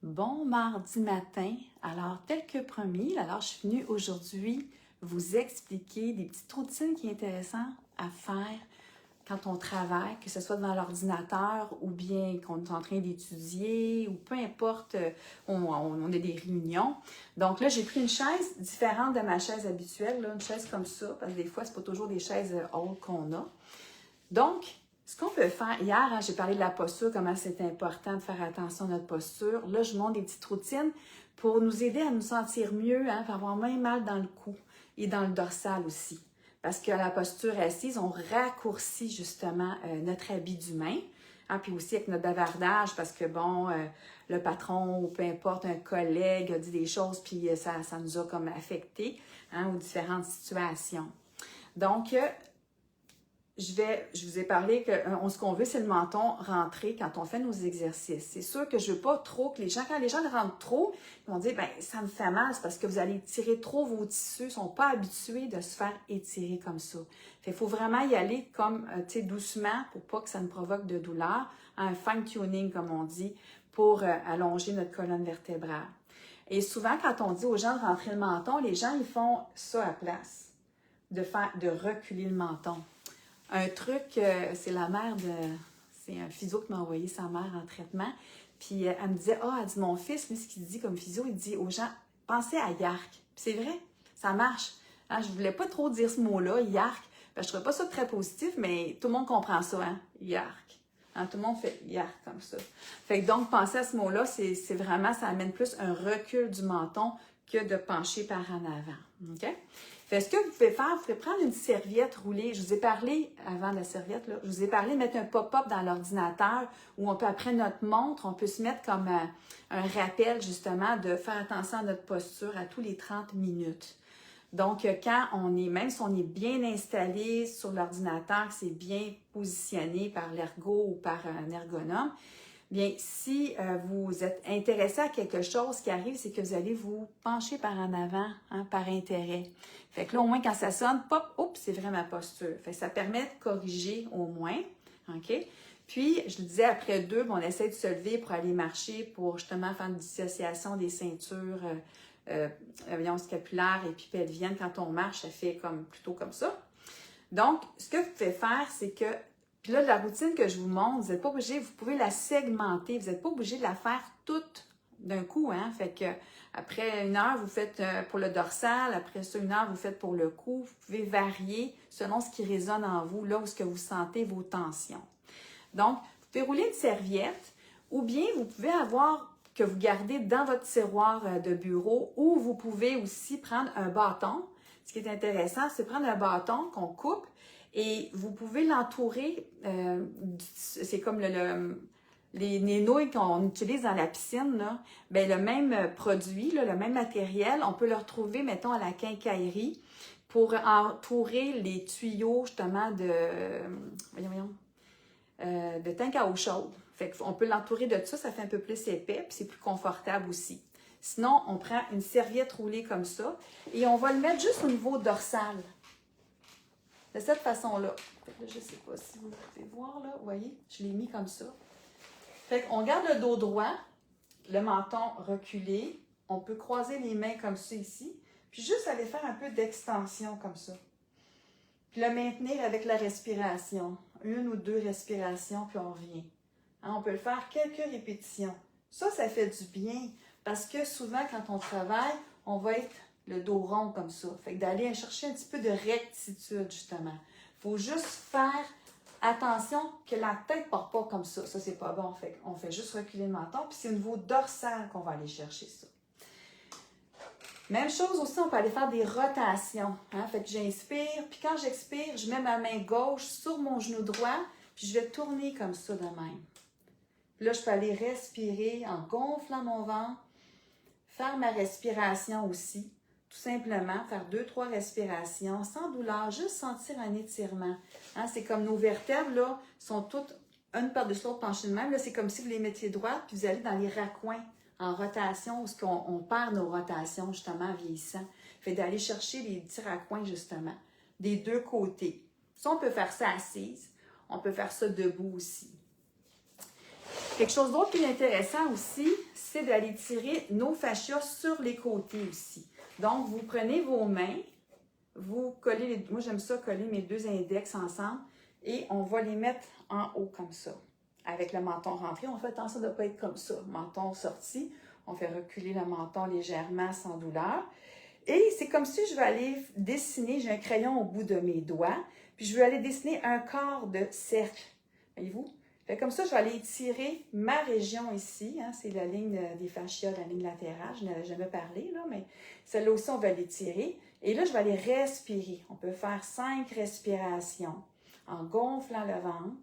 Bon mardi matin. Alors, tel que promis, je suis venue aujourd'hui vous expliquer des petites routines qui sont intéressantes à faire quand on travaille, que ce soit devant l'ordinateur ou bien qu'on est en train d'étudier ou peu importe, on a des réunions. Donc là, j'ai pris une chaise différente de ma chaise habituelle, là, une chaise comme ça, parce que des fois, c'est pas toujours des chaises hautes qu'on a. Donc, ce qu'on peut faire, hier, j'ai parlé de la posture, comment c'est important de faire attention à notre posture. Là, je vous montre des petites routines pour nous aider à nous sentir mieux, pour avoir moins mal dans le cou et dans le dorsal aussi. Parce que la posture assise, on raccourcit justement notre habit d'humain. Puis aussi avec notre bavardage, parce que le patron ou peu importe, un collègue a dit des choses, puis ça nous a comme affecté aux différentes situations. Donc, je vous ai parlé que ce qu'on veut, c'est le menton rentré quand on fait nos exercices. C'est sûr que je veux pas trop que quand les gens rentrent trop, ils vont dire, ça me fait mal, c'est parce que vous allez tirer trop vos tissus, ils sont pas habitués de se faire étirer comme ça. Il faut vraiment y aller comme, doucement pour pas que ça ne provoque de douleur, un fine-tuning, comme on dit, pour allonger notre colonne vertébrale. Et souvent, quand on dit aux gens de rentrer le menton, les gens, ils font ça à place, de reculer le menton. Un truc, c'est un physio qui m'a envoyé sa mère en traitement. Puis elle me disait, elle dit, mon fils, lui, ce qu'il dit comme physio, il dit aux gens, pensez à yark. Puis c'est vrai, ça marche. Je voulais pas trop dire ce mot-là, yark. Je trouvais pas ça très positif, mais tout le monde comprend ça, yark. Tout le monde fait yark comme ça. Fait que donc, penser à ce mot-là, c'est vraiment, ça amène plus un recul du menton que de pencher par en avant. OK? Fait ce que vous pouvez faire, vous pouvez prendre une serviette roulée. Je vous ai parlé, avant la serviette, là, je vous ai parlé de mettre un pop-up dans l'ordinateur où on peut, après notre montre, on peut se mettre comme un rappel, justement, de faire attention à notre posture à tous les 30 minutes. Donc, quand même si on est bien installé sur l'ordinateur, que c'est bien positionné par l'ergo ou par un ergonome, bien, si vous êtes intéressé à quelque chose, ce qui arrive, c'est que vous allez vous pencher par en avant, par intérêt. Fait que là, au moins, quand ça sonne, pop, c'est vrai ma posture. Fait que ça permet de corriger au moins, OK? Puis, je le disais, après 2, on essaie de se lever pour aller marcher, pour justement faire une dissociation des ceintures scapulaires et puis pelviennes. Quand on marche, ça fait plutôt comme ça. Donc, ce que vous pouvez faire, c'est que puis là, la routine que je vous montre, vous n'êtes pas obligé, vous pouvez la segmenter. Vous n'êtes pas obligé de la faire toute d'un coup, Fait que après 1 heure, vous faites pour le dorsal. Après ça, 1 heure, vous faites pour le cou. Vous pouvez varier selon ce qui résonne en vous, là où ce que vous sentez vos tensions. Donc, vous pouvez rouler une serviette ou bien vous pouvez avoir que vous gardez dans votre tiroir de bureau ou vous pouvez aussi prendre un bâton. Ce qui est intéressant, c'est prendre un bâton qu'on coupe et vous pouvez l'entourer, c'est comme les nouilles qu'on utilise dans la piscine, là, le même produit, là, le même matériel, on peut le retrouver, mettons, à la quincaillerie pour entourer les tuyaux, justement, de tank à eau chaude. Fait qu'on peut l'entourer de ça fait un peu plus épais, puis c'est plus confortable aussi. Sinon, on prend une serviette roulée comme ça et on va le mettre juste au niveau dorsal. De cette façon-là. Je ne sais pas si vous pouvez voir, là. Vous voyez, je l'ai mis comme ça. Fait qu'on garde le dos droit, le menton reculé. On peut croiser les mains comme ça ici. Puis juste aller faire un peu d'extension comme ça. Puis le maintenir avec la respiration. 1 ou 2 respirations, puis on revient. On peut le faire quelques répétitions. Ça fait du bien. Parce que souvent, quand on travaille, on va être le dos rond comme ça. Fait que d'aller chercher un petit peu de rectitude, justement. Il faut juste faire attention que la tête ne part pas comme ça. Ça, c'est pas bon. Fait qu'on fait juste reculer le menton. Puis c'est au niveau dorsal qu'on va aller chercher ça. Même chose aussi, on peut aller faire des rotations. Fait que j'inspire, puis quand j'expire, je mets ma main gauche sur mon genou droit, puis je vais tourner comme ça de même. Puis là, je peux aller respirer en gonflant mon ventre, faire ma respiration aussi. Tout simplement, faire 2-3 respirations sans douleur, juste sentir un étirement. C'est comme nos vertèbres, là, sont toutes une par-dessus l'autre penchées de même. Là, c'est comme si vous les mettiez droites, puis vous allez dans les raccoins en rotation, où on perd nos rotations, justement, en vieillissant. Fait d'aller chercher les petits raccoins, justement, des 2 côtés. Ça, on peut faire ça assise. On peut faire ça debout aussi. Quelque chose d'autre qui est intéressant aussi, c'est d'aller tirer nos fascias sur les côtés aussi. Donc, vous prenez vos mains, vous collez, moi j'aime ça coller mes deux index ensemble et on va les mettre en haut comme ça. Avec le menton rentré, on fait attention de ne pas être comme ça. Menton sorti, on fait reculer le menton légèrement sans douleur. Et c'est comme si je vais aller dessiner, j'ai un crayon au bout de mes doigts, puis je vais aller dessiner un corps de cercle. Voyez-vous? Fait comme ça, je vais aller étirer ma région ici. Hein, c'est la ligne des fascias, la ligne latérale. Je n'avais jamais parlé, là, mais celle-là aussi, on va l'étirer. Et là, je vais aller respirer. On peut faire 5 respirations en gonflant le ventre.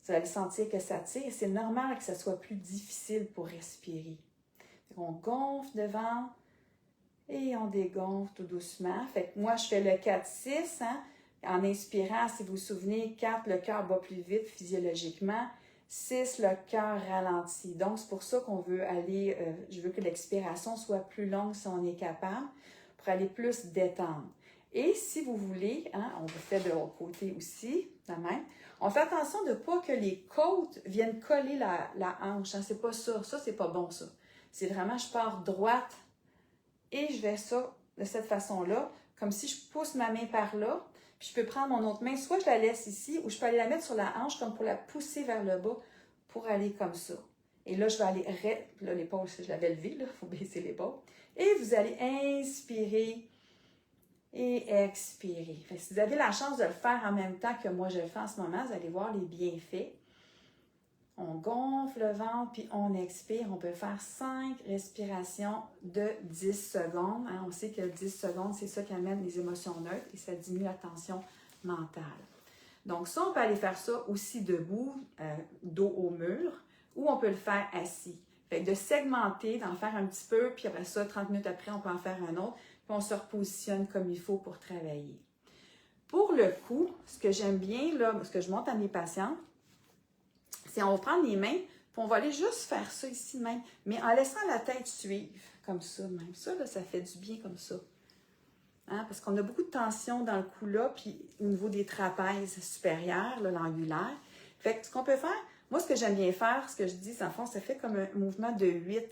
Vous allez sentir que ça tire. C'est normal que ça soit plus difficile pour respirer. On gonfle le ventre et on dégonfle tout doucement. Fait que moi, je fais le 4-6. Hein? En inspirant, si vous vous souvenez, 4, le cœur bat plus vite physiologiquement. 6, le cœur ralentit. Donc, c'est pour ça qu'on veut aller, je veux que l'expiration soit plus longue si on est capable, pour aller plus détendre. Et si vous voulez, hein, on le fait de l'autre côté aussi, la même. On fait attention de ne pas que les côtes viennent coller la hanche. Hein, c'est pas ça. Ça, c'est pas bon, ça. C'est vraiment, je pars droite et je vais ça de cette façon-là, comme si je pousse ma main par là. Puis je peux prendre mon autre main, soit je la laisse ici, ou je peux aller la mettre sur la hanche comme pour la pousser vers le bas, pour aller comme ça. Et là, je vais aller, là, l'épaule, je l'avais levée, là, il faut baisser l'épaule. Et vous allez inspirer et expirer. Fait que si vous avez la chance de le faire en même temps que moi je le fais en ce moment, vous allez voir les bienfaits. On gonfle le ventre, puis on expire. On peut faire 5 respirations de 10 secondes. Hein, on sait que 10 secondes, c'est ça qui amène les émotions neutres et ça diminue la tension mentale. Donc ça, on peut aller faire ça aussi debout, dos au mur, ou on peut le faire assis. Fait que de segmenter, d'en faire un petit peu, puis après ça, 30 minutes après, on peut en faire un autre, puis on se repositionne comme il faut pour travailler. Pour le coup, ce que j'aime bien, là, ce que je montre à mes patientes, c'est on va prendre les mains, puis on va aller juste faire ça ici même, mais en laissant la tête suivre, comme ça même. Ça, là, ça fait du bien comme ça. Hein? Parce qu'on a beaucoup de tension dans le cou là, puis au niveau des trapèzes supérieurs, l'angulaire. Fait que ce qu'on peut faire, moi, ce que j'aime bien faire, ce que je dis, en fond, ça fait comme un mouvement de 8